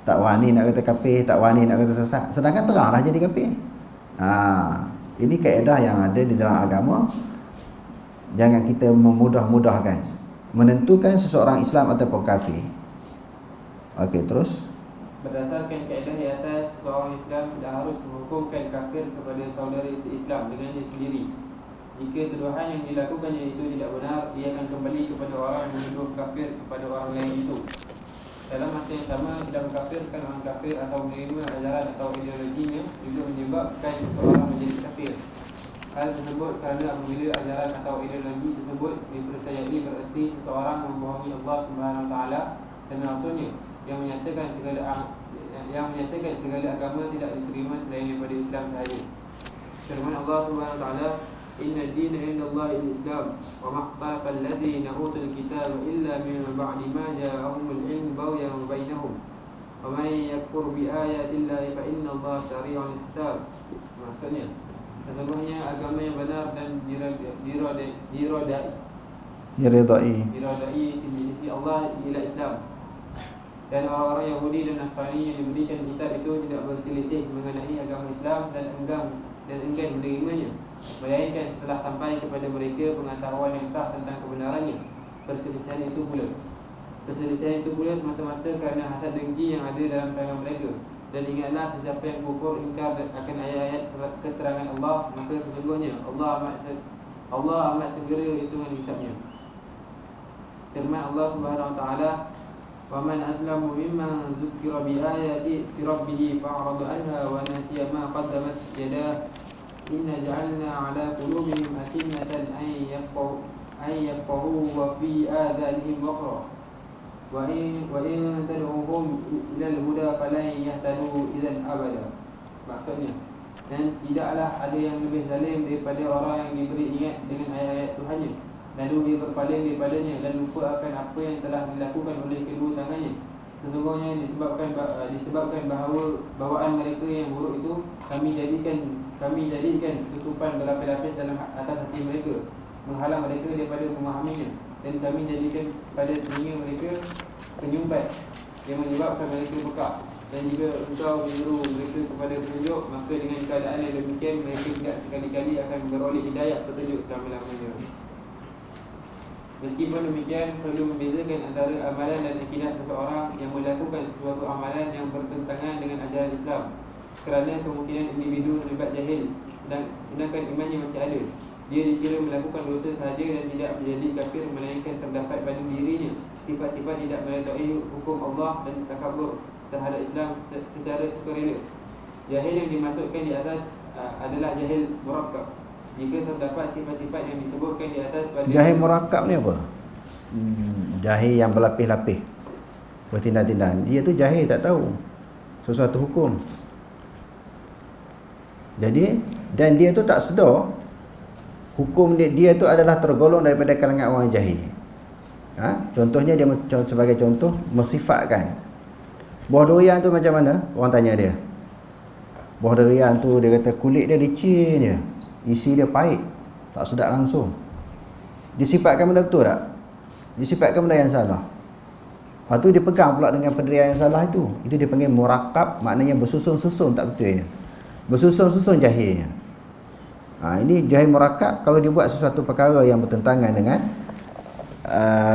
tak wani nak kata kafir, tak wani nak kata sesat. Sedangkan teranglah jadi kafir. Ini kaedah yang ada di dalam agama. Jangan kita memudah-mudahkan menentukan seseorang Islam ataupun kafir. Okey, terus.
Berdasarkan kaedah di atas, seorang Islam tidak harus menghukumkan kafir kepada saudara se-Islam dengannya sendiri. Jika tuduhan yang dilakukannya itu tidak benar, dia akan kembali kepada orang yang menuduh kafir kepada orang lain itu. Dalam masa yang sama, tidak mengkafirkan orang kafir atau menerima ajaran atau ideologinya juga menyebabkan seseorang menjadi kafir. Hal tersebut kerana apabila ajaran atau ideologi tersebut dipercayai bererti seseorang membohongi Allah Subhanahu Wa Taala dan Rasulnya yang menyatakan segala agama tidak diterima selain daripada Islam sahaja. Firman Allah Subhanahu Wa Taala, Inna ad-dina indallahi al-Islam wa ma ikhtalafa alladhina utul kitaba illa min ba'di ma ja'ahumul ilmu baghyan bainahum wa man yakfur bi ayati llahi fa inna Allaha sari'ul hisab. Maksudnya, sesungguhnya agama yang benar dan diridai di sisi Allah ialah Islam. Dan orang-orang Yahudi dan Nasrani yang diberikan kitab itu tidak berselisih mengenai agama Islam dan enggan menerimanya, melainkan setelah sampai kepada mereka pengetahuan yang sah tentang kebenarannya. Perselisihan itu pula semata-mata kerana hasad dengki yang ada dalam kalangan mereka. Dan ingatlah, sesiapa yang kufur ingkar akan ayat-ayat keterangan Allah, maka sesungguhnya Allah amat segera hitungan hisabnya. Firman Allah Subhanahu Wa Taala, وَمَنْ أَظْلَمُ مِمَّنْ ذُكِّرَ بِآيَاتِ رَبِّهِ فَأَعْرَضَ عَنْهَا وَنَسِيَ مَا قَدَّمَتْ يَدَاهُ إِنَّا جَعَلْنَا عَلَى قُلُوبِهِمْ أَكِنَّةً أَنْ يَفْقَهُوهُ وَفِي آذَانِهِمْ وَقْرًا وَإِنْ تَدْعُوهُمْ إِلَى الْهُدَى فَلَنْ يَهْتَدُوا إِذًا أَبَدًا. Maksudnya, dan tidaklah ada yang lebih zalim daripada orang yang diberi ingat dengan ayat-ayat Tuhannya, lalu dia berpaling daripadanya dan lupa akan apa yang telah dilakukan oleh kedua tangannya. Sesungguhnya disebabkan bawaan mereka yang buruk itu, kami jadikan tutupan berlapis-lapis dalam atas hati mereka, menghalang mereka daripada memahaminya, dan kami jadikan pada telinga mereka penyumbat yang menyebabkan mereka pekak. Dan jika engkau menyeru mereka kepada petunjuk, maka dengan keadaan yang demikian mereka tidak sekali-kali akan beroleh hidayah petunjuk selama-lamanya. Meskipun demikian, perlu membezakan antara amalan dan akidah seseorang yang melakukan sesuatu amalan yang bertentangan dengan ajaran Islam, kerana kemungkinan individu terlibat jahil sedangkan imannya masih ada. Dia dikira melakukan dosa sahaja dan tidak menjadi kafir, melainkan terdapat pada dirinya sifat-sifat tidak melampaui hukum Allah dan takabur terhadap Islam secara sukarela. Jahil yang dimasukkan di atas adalah jahil murakkab. Jika terdapat sifat-sifat yang disebutkan di atas pada
jahil murakkab ni apa? Jahil yang berlapis-lapis, bertindak-tindak. Dia tu jahil, tak tahu sesuatu hukum. Jadi, dan dia tu tak sedar hukum dia tu adalah tergolong daripada kalangan orang jahil. Contohnya, dia sebagai contoh mensifatkan buah durian tu macam mana? Orang tanya dia, buah durian tu dia kata kulit dia licin je, isi dia pahit, tak sedap langsung. Disifatkan benda betul tak? Disifatkan benda yang salah. Lepas tu dia pegang pula dengan pendirian yang salah itu dia panggil murakkab, maknanya bersusun-susun tak betul. Bersusun-susun jahilnya. Ini jahil murakkab kalau dia buat sesuatu perkara yang bertentangan dengan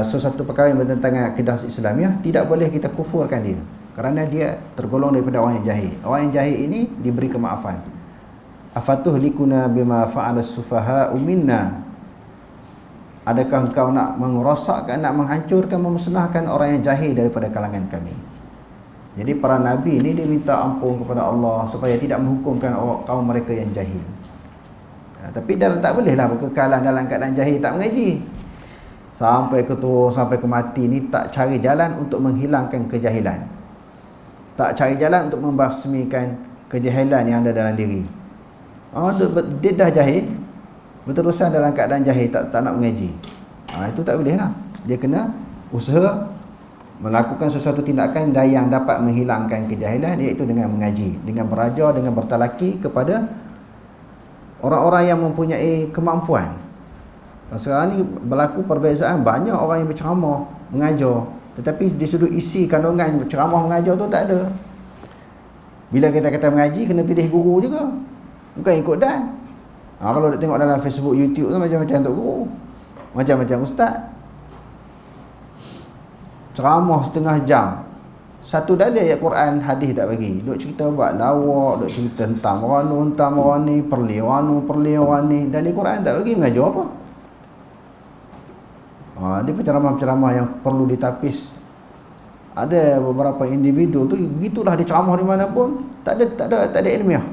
sesuatu perkara yang bertentangan akidah Islamiah, tidak boleh kita kufurkan dia, kerana dia tergolong daripada orang yang jahil. Orang yang jahil ini diberi kemaafan. Afatuhlikuna bima fa'ala as-sufaha'u minna. Adakah engkau nak merosakkan, nak menghancurkan, memusnahkan orang yang jahil daripada kalangan kami? Jadi para nabi ni dia minta ampun kepada Allah supaya tidak menghukumkan kaum mereka yang jahil. Tapi tak bolehlah berkekalan dalam keadaan jahil, tak mengaji sampai ke tua, sampai ke mati ni, tak cari jalan untuk menghilangkan kejahilan, tak cari jalan untuk membasmikan kejahilan yang ada dalam diri. Dia dah jahil, berterusan dalam keadaan jahil, tak nak mengaji. Itu tak boleh lah. Dia kena usaha melakukan sesuatu tindakan yang dapat menghilangkan kejahilan, iaitu dengan mengaji, dengan berajar, dengan bertalaki kepada orang-orang yang mempunyai kemampuan. Sekarang ni berlaku perbezaan, banyak orang yang berceramah, mengajar, tetapi di sudut isi kandungan ceramah mengajar tu tak ada. Bila kita kata mengaji, kena pilih guru juga, bukan ikut dan. Kalau nak tengok dalam Facebook, YouTube tu macam-macam tok guru, macam-macam ustaz. Ceramah setengah jam, satu dalil ayat Quran, hadis tak bagi. Duk cerita buat lawak, duk cerita tentang orang ni, perli orang ni. Dalil Quran tak bagi, mengajar apa? Dia penceramah-penceramah yang perlu ditapis. Ada beberapa individu tu begitulah, dia ceramah di mana pun tak ada ilmiah.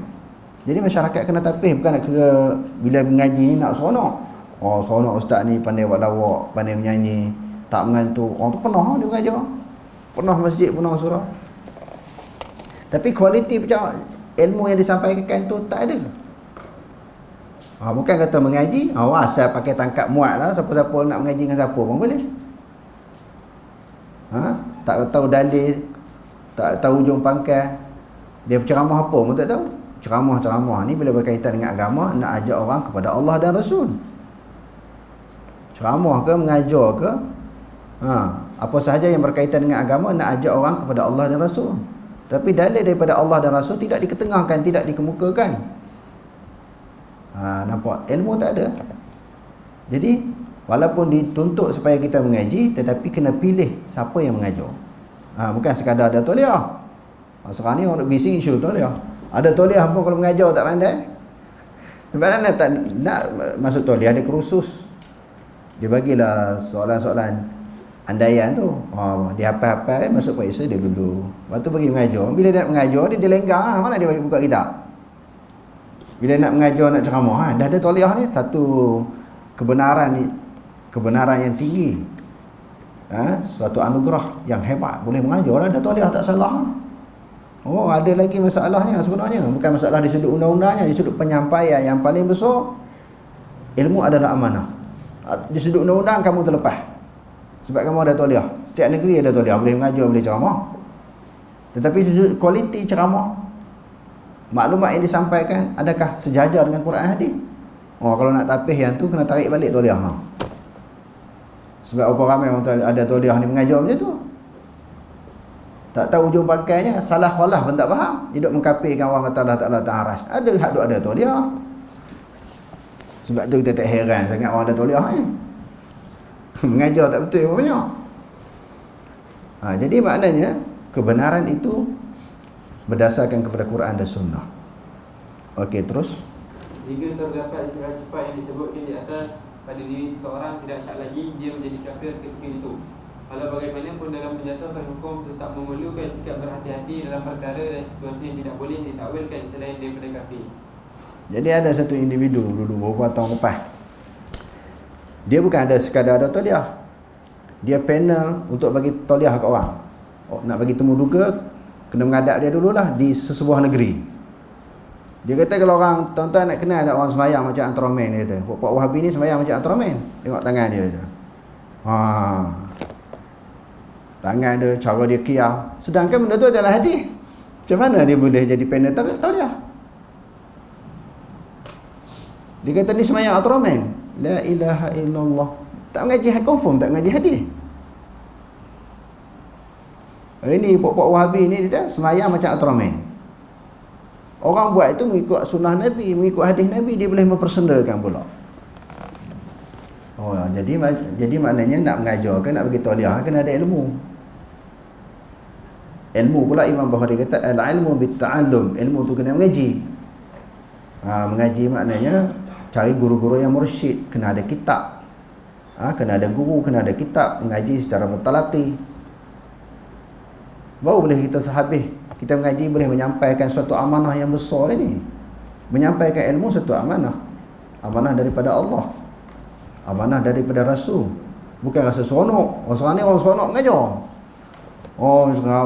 Jadi masyarakat kena tapis, bukan nak kira bila mengaji ni nak seronok. Seronok ustaz ni pandai buat lawak, pandai menyanyi, tak mengantuk. Orang tu penuh dia mengajar. Penuh masjid, penuh surau. Tapi kualiti macam ilmu yang disampaikan tu tak ada. Bukan kata mengaji, asal pakai tangkap muat lah, siapa-siapa nak mengaji dengan siapa pun boleh. Tak tahu dalil, tak tahu ujung pangkal, dia berceramah apa pun tak tahu. Ceramah-ceramah ni bila berkaitan dengan agama, nak ajak orang kepada Allah dan Rasul. Ceramah ke, mengajar ke, apa sahaja yang berkaitan dengan agama, nak ajak orang kepada Allah dan Rasul. Tapi dalil daripada Allah dan Rasul tidak diketengahkan, tidak dikemukakan. Nampak? Ilmu tak ada. Jadi walaupun dituntut supaya kita mengaji, tetapi kena pilih siapa yang mengajar. Bukan sekadar ada tauliah. Sekarang ni orang bising isu tauliah. Ada tauliah pun kalau mengajar tak pandai. Sebab tak nak masuk tauliah, ada kursus. Dia bagilah soalan-soalan andaian tu. Dia hafal-hafal, masuk periksa dia dulu. Lepas tu pergi mengajar. Bila dia nak mengajar, dia lenggang. Mana dia bagi buka kitab? Bila nak mengajar, nak ceramah, dah ada tauliah ni, satu kebenaran ni, kebenaran yang tinggi, suatu anugerah yang hebat, boleh mengajar, ada tauliah tak salah. Ada lagi masalahnya sebenarnya, bukan masalah di sudut undang-undangnya, di sudut penyampaian yang paling besar. Ilmu adalah amanah. Di sudut undang-undang kamu terlepas, sebab kamu ada tauliah. Setiap negeri ada tauliah, boleh mengajar, boleh ceramah. Tetapi sudut kualiti ceramah, maklumat yang disampaikan, adakah sejajar dengan Quran hadis? Kalau nak tapis yang tu, kena tarik balik tauliah. Sebab apa ramai orang ada tauliah ni mengajar macam tu, tak tahu ujung pangkalnya, salah khalah pun tak faham. Dia duk mengkafirkan orang kata Allah Ta'ala tak aras. Ada hak duk ada tauliah. Sebab tu kita tak heran sangat orang ada tauliah ni. Mengajar tak betul pun banyak. Jadi maknanya kebenaran itu berdasarkan kepada Quran dan Sunnah. Okey, terus.
Jika terdapat sifat-sifat yang disebutkan di atas pada diri seseorang, tidak syak lagi dia menjadi kafir ketika itu. Walau bagaimanapun dalam menjatuhkan hukum tetap memerlukan sikap berhati-hati dalam perkara dan situasi yang tidak boleh ditakwilkan selain daripada kafir. Jadi
ada satu individu dulu beberapa tahun lepas, dia bukan ada sekadar ada tauliah, dia panel untuk bagi tauliah kat orang. Nak bagi temu duga, kena mengadap dia dululah di sesebuah negeri. Dia kata kalau orang tuan-tuan nak kenal ada orang sembahyang macam Antromen, dia kata. Puak Wahabi ni sembahyang macam Antromen. Tengok tangan dia tu. Tangan dia, cara dia qiyam. Sedangkan benda tu adalah hadis. Macam mana dia boleh jadi panel tauliah? Dia kata ni sembahyang Antromen. La ilaha illallah. Tak mengaji confirm, tak mengaji hadis. Ini puak Wahabi ni dia sembahyang macam Antromen. Orang buat itu mengikut sunnah Nabi, mengikut hadis Nabi, dia boleh mempersendakan pula. Jadi maknanya nak mengajarkan, nak bagi tauliah, kena ada ilmu. Ilmu pula Imam Bukhari kata al-ilmu bit-ta'allum, ilmu tu kena mengaji. Mengaji maknanya cari guru-guru yang mursyid, kena ada kitab. Kena ada guru, kena ada kitab, mengaji secara bertalati. Baru boleh kita sehabis kita mengaji boleh menyampaikan suatu amanah yang besar ini. Menyampaikan ilmu satu amanah. Amanah daripada Allah, amanah daripada Rasul. Bukan rasa seronok. Orang ni orang seronok mengajar.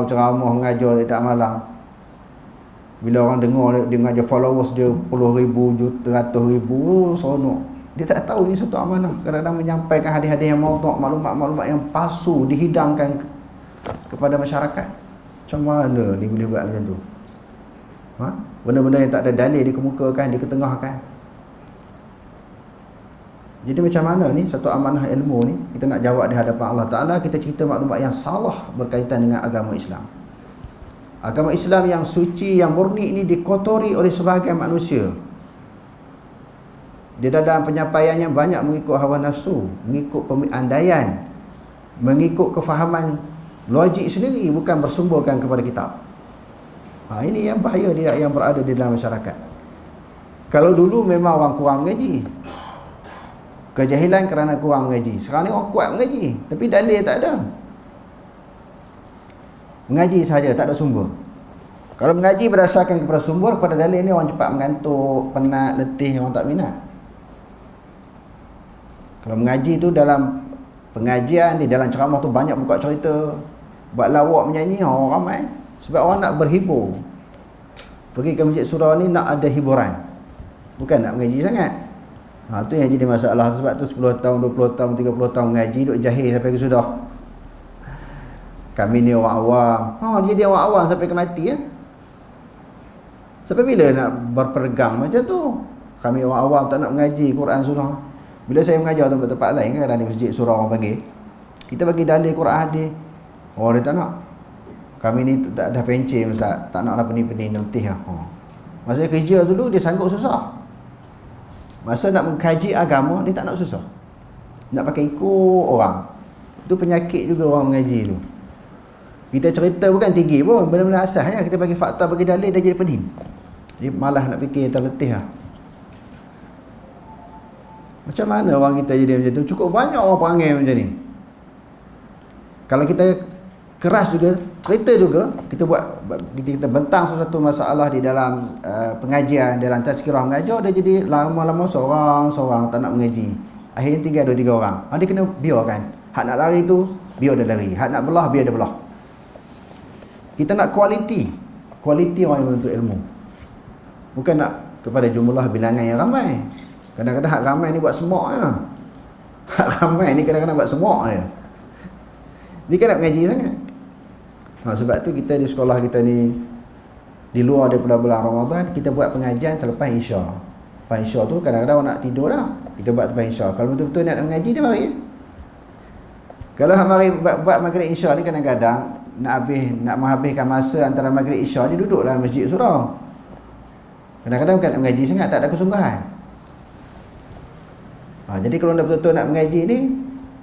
Ceramah mengajar tak malam. Bila orang dengar dia mengajar, followers dia puluh ribu, ratus ribu, seronok. Dia tak tahu ini satu amanah. Kadang-kadang menyampaikan hadis-hadis yang maudhu', maklumat-maklumat yang palsu dihidangkan kepada masyarakat. Macam mana ni boleh buat macam tu? Benda-benda yang tak ada dalil dikemukakan, diketengahkan. Jadi macam mana ni satu amanah ilmu ni kita nak jawab di hadapan Allah Ta'ala, kita cerita maklumat yang salah berkaitan dengan agama Islam. Agama Islam yang suci, yang murni ini dikotori oleh sebahagian manusia. Dia dalam penyampaiannya banyak mengikut hawa nafsu, mengikut andaian, mengikut kefahaman Logik sendiri, bukan bersumberkan kepada kitab. Ini yang bahaya dia yang berada di dalam masyarakat. Kalau dulu memang orang kurang mengaji, kejahilan kerana kurang mengaji. Sekarang ni orang kuat mengaji, tapi dalil tak ada. Mengaji saja, tak ada sumber. Kalau mengaji berdasarkan kepada sumber, kepada dalil ni orang cepat mengantuk, penat, letih, orang tak minat. Kalau mengaji tu dalam pengajian, di dalam ceramah tu banyak buka cerita, buat lawak menyanyi, orang ramai. Sebab orang nak berhibur. Pergi ke masjid surau ni nak ada hiburan, bukan nak mengaji sangat. Tu yang jadi masalah. Sebab tu 10 tahun, 20 tahun, 30 tahun mengaji, duk jahil sampai ke sudah. Kami ni orang awam. Dia jadi orang awam sampai ke mati ya. Sampai bila nak berpegang macam tu? Kami orang awam tak nak mengaji Quran Sunnah. Bila saya mengajar tempat-tempat lain, kan ada masjid surau orang panggil, kita bagi dalil Quran hadis, dia tak nak. Kami ni tak ada pencen ustaz, tak naklah pening-pening letih lah. Masa kerja dulu dia sanggup susah. Masa nak mengkaji agama dia tak nak susah. Nak pakai ikut orang. Itu penyakit juga orang mengaji tu. Kita cerita bukan tinggi pun, benda-benda asasnya kita bagi fakta, bagi dalil, dah jadi pening. Dia malah nak fikir, terletih lah. Macam mana orang kita jadi macam tu? Cukup banyak orang perangai macam ni. Kalau kita keras juga, cerita juga, kita bentang sesuatu masalah di dalam pengajian, dalam tazkirah mengajar, dia jadi lama-lama seorang tak nak mengaji. Akhirnya 3 orang. Dia kena biarkan. Hak nak lari tu, biar dia lari. Hak nak belah, biar dia belah. Kita nak kualiti orang yang menuntut ilmu. Bukan nak kepada jumlah bilangan yang ramai. Kadang-kadang hak ramai ni buat semak je. Hak ramai ni kadang-kadang buat semak je. Dia kan nak mengaji sangat. Sebab tu kita di sekolah kita ni, di luar daripada bulan Ramadan, kita buat pengajian selepas Isya. Lepas Isya tu kadang-kadang orang nak tidur dah, kita buat lepas Isya. Kalau betul-betul nak mengaji, dia mari. Kalau mari buat maghrib Isya ni, kadang-kadang nak menghabiskan masa antara maghrib Isya ni, duduklah masjid surau. Kadang-kadang bukan nak mengaji sangat, tak ada kesungguhan. Jadi kalau betul-betul nak mengaji ni,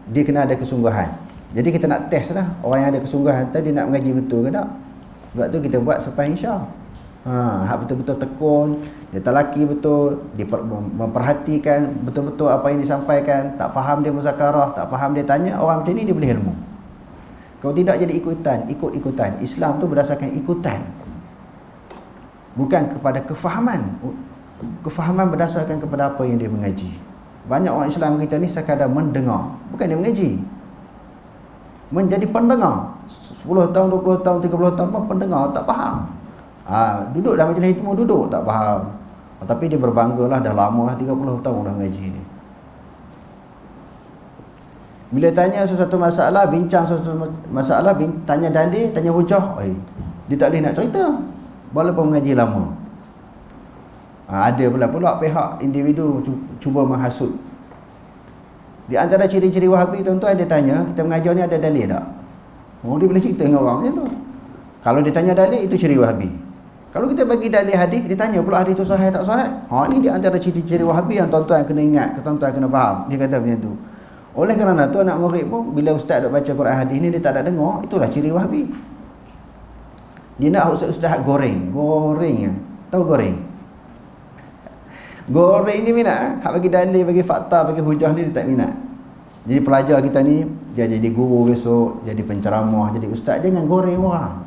dia kena ada kesungguhan. Jadi kita nak test lah orang yang ada kesungguhan tadi nak mengaji betul ke tak. Sebab tu kita buat selepas Isya. Hak betul-betul tekun, dia telaki betul, dia memperhatikan betul-betul apa yang disampaikan. Tak faham dia muzakarah, tak faham dia tanya, orang macam ni dia boleh ilmu. Kalau tidak jadi ikut-ikutan. Islam tu berdasarkan ikutan, bukan kepada kefahaman. Kefahaman berdasarkan kepada apa yang dia mengaji. Banyak orang Islam kita ni sekadar mendengar, bukan dia mengaji. Menjadi pendengar 10 tahun, 20 tahun, 30 tahun pendengar, tak faham. Duduk dalam majlis ilmu, duduk tak faham. Tapi dia berbanggalah, dah lama lah, 30 tahun dah mengaji ni. Bila tanya sesuatu masalah, bincang sesuatu masalah, tanya dalil, tanya hujah, dia tak boleh nak cerita walaupun mengaji lama. Ada pula pihak individu cuba menghasut. Di antara ciri-ciri Wahabi, tuan-tuan, dia tanya, kita mengajar ni ada dalil tak? Dia boleh cerita dengan orang macam tu. Kalau dia tanya dalil, itu ciri Wahabi. Kalau kita bagi dalil hadis, dia tanya pula hadis tu sahih tak sahih. Ni di antara ciri-ciri Wahabi yang tuan-tuan kena ingat, tuan-tuan kena faham. Dia kata macam tu. Oleh kerana tu, anak murid pun bila ustaz duk baca Quran hadis ni, dia tak ada dengar, itulah ciri Wahabi. Dia nak ustaz goreng. Tahu goreng? Goreng ni minat. Hak bagi dalil, bagi fakta, bagi hujah ni dia tak minat. Jadi pelajar kita ni, dia jadi guru besok, jadi penceramah, jadi ustaz, jangan goreng orang.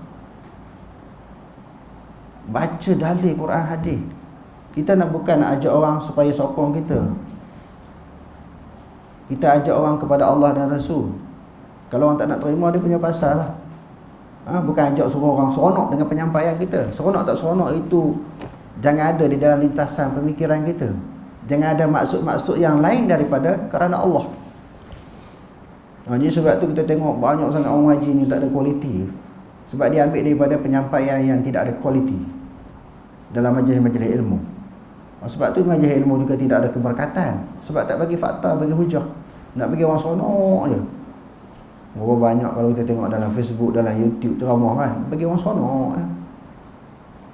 Baca dalil Quran hadis. Kita bukan nak ajak orang supaya sokong kita. Kita ajak orang kepada Allah dan Rasul. Kalau orang tak nak terima, dia punya pasal lah. Bukan ajak suruh orang seronok dengan penyampaian kita. Seronok tak seronok itu jangan ada di dalam lintasan pemikiran kita. Jangan ada maksud-maksud yang lain daripada kerana Allah. Jadi sebab tu kita tengok banyak sangat orang haji ni tak ada kualiti. Sebab dia ambil daripada penyampaian yang tidak ada kualiti dalam majlis-majlis ilmu. Sebab tu majlis ilmu juga tidak ada keberkatan. Sebab tak bagi fakta, bagi hujah. Nak bagi orang seronok je. Berapa banyak kalau kita tengok dalam Facebook, dalam YouTube ceramah kan, bagi orang seronok kan.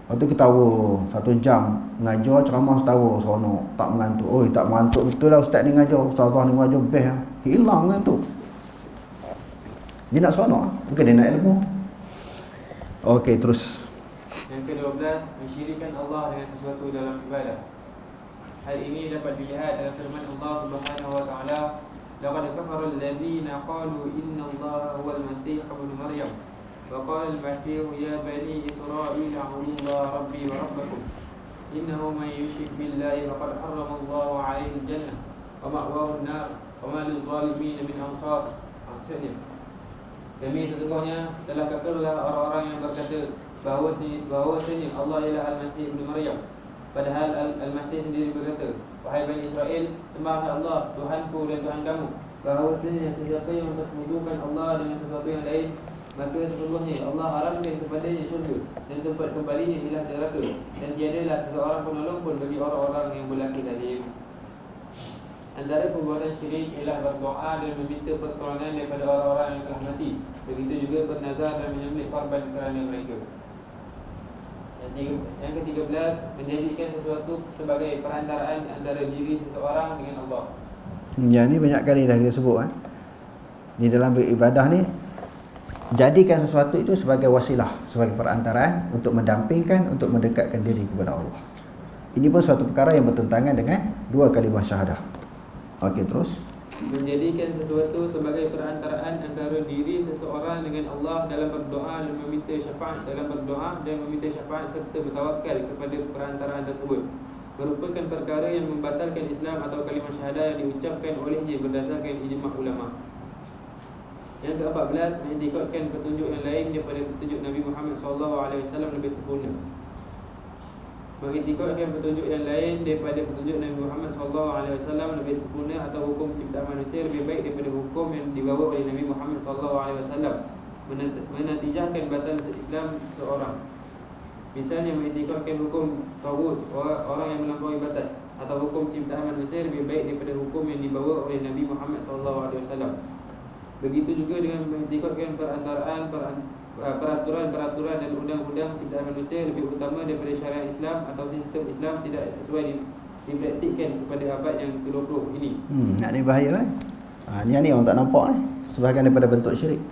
Lepas tu kita tahu 1 jam mengajar ceramah setawa seronok, tak mengantuk. Tak mengantuk betul lah ustaz ni mengajar, ustazah ni mengajar best lah. Hilang mengantuk. Dia nak seronok, bukan dia nak ilmu. Okey, terus.
Yang ke-12, mensyirikkan Allah dengan sesuatu dalam ibadah. Hal ini dapat dilihat dalam firman Allah Subhanahu wa taala, laqad kafara alladziina qalu inna Allaha huwal masih ibnu Maryam wa qala al-masih ya bani Israil a'budu Allaha rabbi wa rabbakum innahu man yushrik billahi faqad harrama Allahu 'alaihi al-jannah wa ma'wahu an-nar wa ma lil-zalimin min ansar. Maksudnya, demi sesungguhnya telah kafirlah orang-orang yang berkata bahawasanya Allah ialah Al-Masih ibnu Maryam, padahal Al-Masih sendiri berkata, wahai Bani Israel, sembahlah Allah, Tuhanku dan Tuhan kamu. Bahawasanya sesiapa yang mempersekutukan Allah dengan sesuatu yang lain, maka sesungguhnya Allah haramkan kepadanya syurga dan tempat kembalinya ialah neraka, dan tiadalah seseorang penolong pun bagi orang-orang yang berlaku zalim. Antara perbuatan syirik ialah berdoa dan meminta pertolongan daripada orang-orang yang telah mati. Begitu juga bernazar dan menyembelih korban kerana mereka. Yang ke-13, menjadikan sesuatu sebagai perantaraan antara diri seseorang dengan Allah.
Yang ni banyak kali dah kita sebut Ni dalam beribadah ni, jadikan sesuatu itu sebagai wasilah, sebagai perantaraan untuk mendampingkan, untuk mendekatkan diri kepada Allah. Ini pun suatu perkara yang bertentangan dengan dua kalimah syahadah. Okey, terus.
Menjadikan sesuatu sebagai perantaraan antara diri seseorang dengan Allah dalam berdoa dan meminta syafaat, serta bertawakal kepada perantaraan tersebut merupakan perkara yang membatalkan Islam atau kalimah syahadah yang diucapkan olehnya berdasarkan ijma' ulama. Yang ke-14, mengikutkan petunjuk yang lain daripada petunjuk Nabi Muhammad SAW lebih sempurna. Mengikutkan petunjuk yang lain daripada petunjuk Nabi Muhammad SAW lebih sempurna atau hukum ciptaan manusia lebih baik daripada hukum yang dibawa oleh Nabi Muhammad SAW, menatijahkan batal Islam seorang. Misalnya, mengikutkan hukum tawud, orang yang melampaui batas, atau hukum ciptaan manusia lebih baik daripada hukum yang dibawa oleh Nabi Muhammad SAW. Begitu juga dengan mengikutkan peraturan dan undang-undang ciptaan manusia lebih utama daripada syariat Islam atau sistem Islam tidak sesuai dipraktikkan kepada abad yang ke-20 ini.
Nak ni bahaya ni orang tak nampak ni, sebahagian daripada bentuk syirik.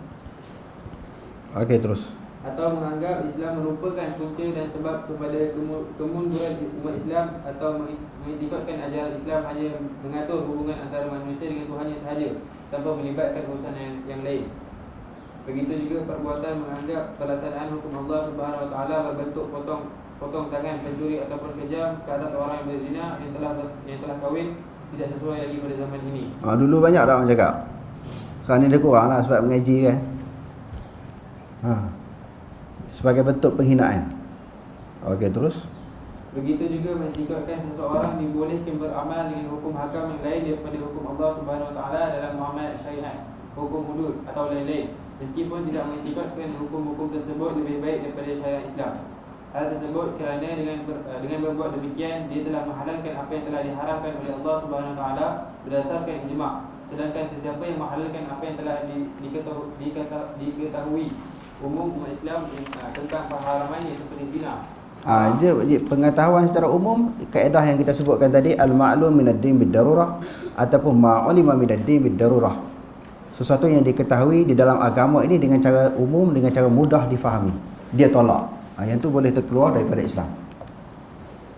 Okey, terus.
Atau menganggap Islam merupakan punca dan sebab kepada kemunduran umat Islam, atau mengikutkan ajaran Islam hanya mengatur hubungan antara manusia dengan Tuhannya sahaja tanpa melibatkan urusan yang lain. Begitu juga perbuatan menganggap pelaksanaan hukum Allah Subhanahu Wa Taala berbentuk potong tangan pencuri ataupun kejam ke atas orang yang berzina yang telah kahwin tidak sesuai lagi pada zaman ini.
Dulu banyak dah orang cakap. Sekarang ni dia kurang lah sebab mengaji kan. Sebagai bentuk penghinaan. Okey, terus.
Begitu juga mengikutkan seseorang dibolehkan beramal dengan hukum hakam yang lain daripada hukum Allah Subhanahu Wa Taala dalam muamalat syariat, hukum hudud atau lain-lain, meskipun tidak mengikutkan hukum-hukum tersebut lebih baik daripada syariat Islam. Hal tersebut kerana dengan berbuat demikian dia telah menghalalkan apa yang telah diharamkan oleh Allah Subhanahu Wa Taala berdasarkan ijma'. Sedangkan sesiapa yang menghalalkan apa yang telah diketahui umum umat Islam tentang pengharamannya seperti zina.
Dia pengetahuan secara umum, kaedah yang kita sebutkan tadi, al-ma'lum minad din bid-darurah ataupun ma'ulima minad din bid-darurah. Sesuatu yang diketahui di dalam agama ini dengan cara umum, dengan cara mudah difahami, dia tolak. Yang tu boleh terkeluar daripada Islam.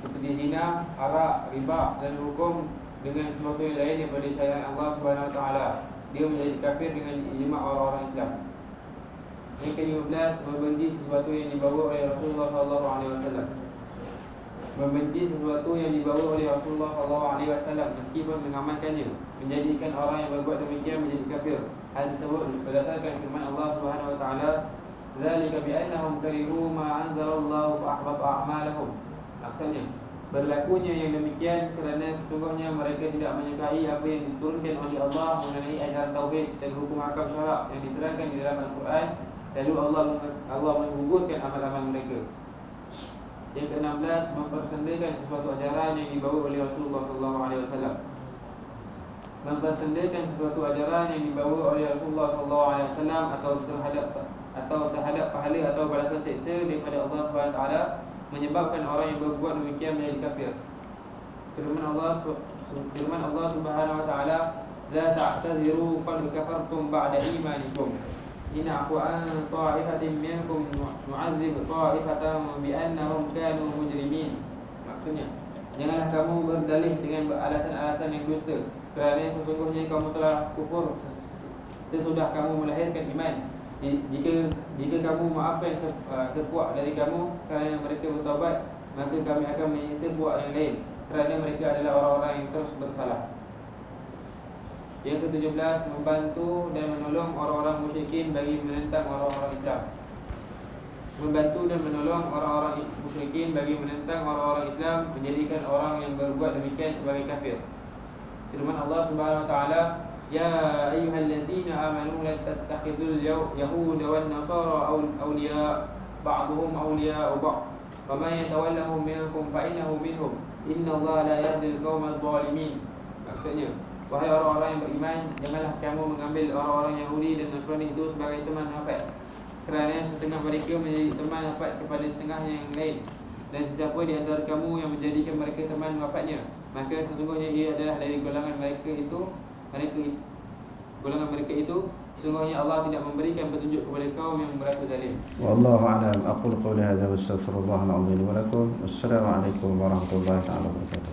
Seperti zina, arak, riba dan hukum dengan sesuatu yang lain daripada syariat Allah Subhanahu Wa Taala, dia menjadi kafir dengan ijma' orang-orang Islam. Yang ke-15, membenci sesuatu yang dibawa oleh Rasulullah SAW. Membenci sesuatu yang dibawa oleh Rasulullah SAW meskipun mengamalkannya, menjadikan orang yang berbuat demikian menjadi kafir. Hal tersebut berdasarkan firman Allah Subhanahu Wa Taala, "Dzalika bi'annahum karihu ma anzalallahu fa ahbata a'malahum." Maksudnya, berlakunya yang demikian kerana sesungguhnya mereka tidak menyukai apa yang diturunkan oleh Allah mengenai ajaran tauhid dan hukum hakam syarak yang diterangkan di dalam Al-Quran. Lalu Allah menggugurkan amal-amal mereka. Yang ke-16, mempersendakan sesuatu ajaran yang dibawa oleh Rasulullah SAW. Mempersendakan sesuatu ajaran yang dibawa oleh Rasulullah SAW atau terhadap pahala atau balasan seksa daripada Allah SWT menyebabkan orang yang berbuat demikian menjadi kafir. Firman Allah Subhanahu Wa Taala, "La ta'tadiru qad kafartum ba'da imanikum." in aku an ta'ifatin minkum nu'adzib ta'ifatan bi'annahum kanu mujrimin. Maksudnya, janganlah kamu berdalih dengan alasan-alasan yang dusta, kerana sesungguhnya kamu telah kufur sesudah kamu melahirkan iman. Jika kamu maafkan sepuak dari kamu kerana mereka bertaubat, maka kami akan menyiksa sepuak yang lain kerana mereka adalah orang-orang yang terus bersalah. Yang ke-17, membantu dan menolong orang-orang musyrikin bagi menentang orang-orang Islam. Membantu dan menolong orang-orang musyrikin bagi menentang orang-orang Islam, menjadikan orang yang berbuat demikian sebagai kafir. Firman Allah Subhanahu wa taala, "Ya ayyuhalladzina amanu la tattakhidul yahuda wan nasara awliya ba'dhum awliya'u ba'd wa man yatawallahum minkum fa innahu minhum innallaha la yahdil qaumadh dhalimin." Maksudnya, wahai orang-orang yang beriman, janganlah kamu mengambil orang-orang Yahudi dan Nasrani itu sebagai teman rapat, kerana setengah mereka menjadi teman rapat kepada setengahnya yang lain. Dan sesiapa di antara kamu yang menjadikan mereka teman rapatnya, maka sesungguhnya ia adalah dari golongan mereka itu. Sesungguhnya Allah tidak memberikan petunjuk kepada kaum yang merasa zalim.
Wallahu a'lam. Aqulu qawli hadza wa astaghfirullah al-'azim li wa lakum. Wassalamu alaikum warahmatullahi wabarakatuh.